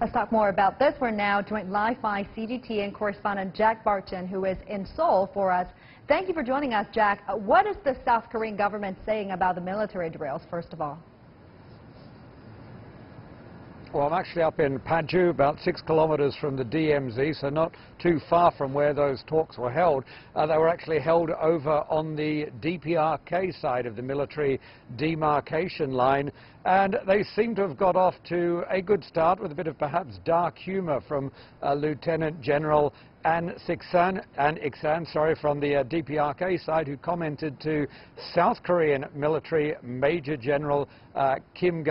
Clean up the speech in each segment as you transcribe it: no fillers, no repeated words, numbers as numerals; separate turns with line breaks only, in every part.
Let's talk more about this. We're now joined live by CGTN correspondent Jack Barton, who is in Seoul for us. Thank you for joining us, Jack. What is the South Korean government saying about the military drills, first of all?
Well, I'm actually up in Paju, about 6 kilometers from the DMZ, so not too far from where those talks were held. They were actually held over on the DPRK side of the military demarcation line, and they seem to have got off to a good start with a bit of perhaps dark humor from Lieutenant General An Ik-san, from the DPRK side, who commented to South Korean military Major General Kim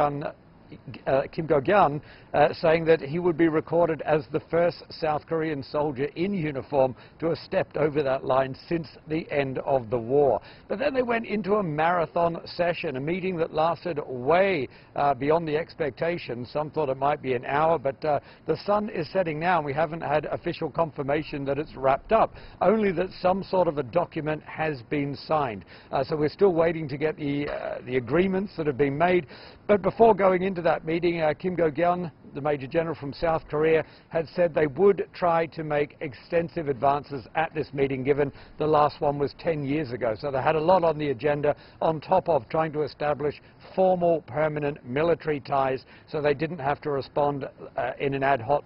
Go-gyan, saying that he would be recorded as the first South Korean soldier in uniform to have stepped over that line since the end of the war. But then they went into a marathon session, a meeting that lasted way beyond the expectations. Some thought it might be an hour, but the sun is setting now, and we haven't had official confirmation that it's wrapped up, only that some sort of a document has been signed. So we're still waiting to get the agreements that have been made. But before going into that meeting, Kim Go-gyan, the Major General from South Korea, had said they would try to make extensive advances at this meeting, given the last one was 10 years ago. So they had a lot on the agenda, on top of trying to establish formal, permanent military ties, so they didn't have to respond in an ad hoc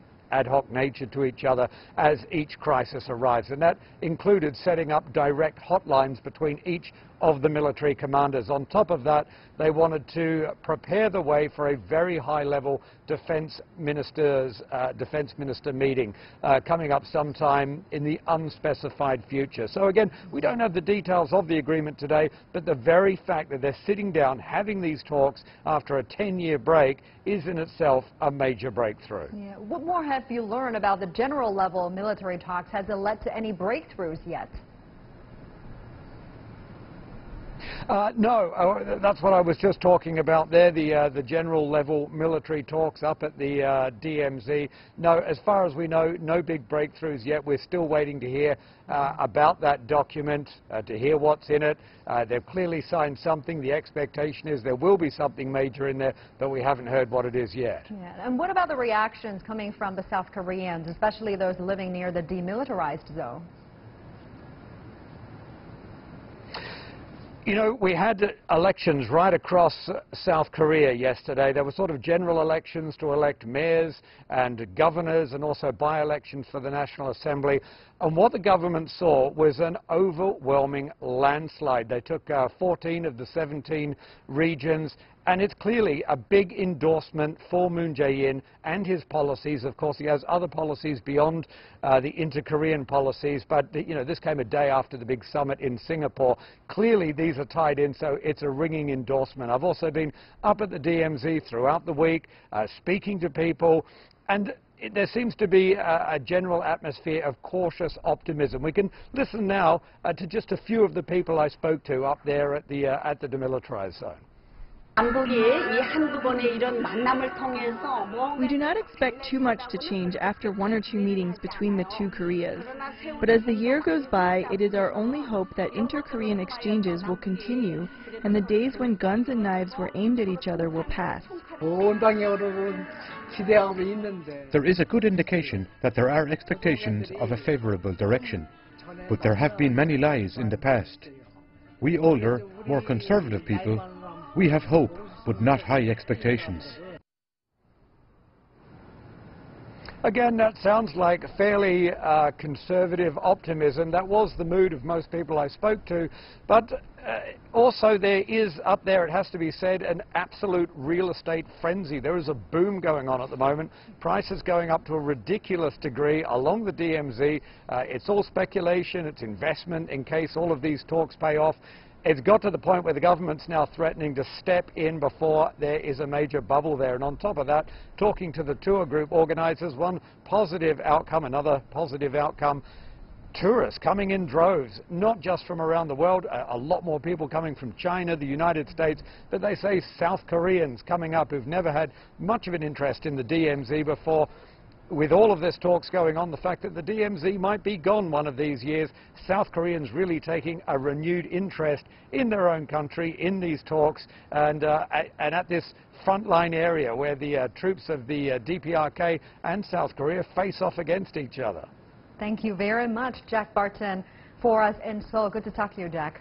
nature to each other as each crisis arrives. And that included setting up direct hotlines between each of the military commanders. On top of that, they wanted to prepare the way for a very high-level defense minister meeting coming up sometime in the unspecified future. So again, we don't have the details of the agreement today, but the very fact that they're sitting down having these talks after a 10-year break is in itself a major breakthrough. Yeah. What more have you learned about the general level of military talks? Has it led to any breakthroughs yet? No, that's what I was just talking about there, the general level military talks up at the DMZ. No, as far as we know, no big breakthroughs yet. We're still waiting to hear about that document, to hear what's in it. They've clearly signed something. The expectation is there will be something major in there, but we haven't heard what it is yet. Yeah. And what about the reactions coming from the South Koreans, especially those living near the demilitarized zone? You know, we had elections right across South Korea yesterday. There were sort of general elections to elect mayors and governors, and also by-elections for the National Assembly. And what the government saw was an overwhelming landslide. They took 14 of the 17 regions, and it's clearly a big endorsement for Moon Jae-in and his policies. Of course, he has other policies beyond the inter-Korean policies, but you know, this came a day after the big summit in Singapore. Clearly, these are tied in, so it's a ringing endorsement. I've also been up at the DMZ throughout the week, speaking to people, and there seems to be a general atmosphere of cautious optimism. We can listen now to just a few of the people I spoke to up there at the demilitarized zone.
We do not expect too much to change after one or two meetings between the two Koreas. But as the year goes by, it is our only hope that inter-Korean exchanges will continue and the days when guns and knives were aimed at each other will pass.
There is a good indication that there are expectations of a favorable direction, but there have been many lies in the past. We older, more conservative people, we have hope, but not high expectations.
Again, that sounds like fairly conservative optimism. That was the mood of most people I spoke to. But also there is up there, it has to be said, an absolute real estate frenzy. There is a boom going on at the moment. Prices going up to a ridiculous degree along the DMZ. It's all speculation, it's investment in case all of these talks pay off. It's got to the point where the government's now threatening to step in before there is a major bubble there. And on top of that, talking to the tour group organizers, one positive outcome, another positive outcome, tourists coming in droves, not just from around the world, a lot more people coming from China, the United States, but they say South Koreans coming up who've never had much of an interest in the DMZ before. with all of this talks going on, the fact that the DMZ might be gone one of these years, South Koreans really taking a renewed interest in their own country, in these talks, and at this frontline area where the troops of the DPRK and South Korea face off against each other.
Thank you very much, Jack Barton, for us in Seoul. Good to talk to you, Jack.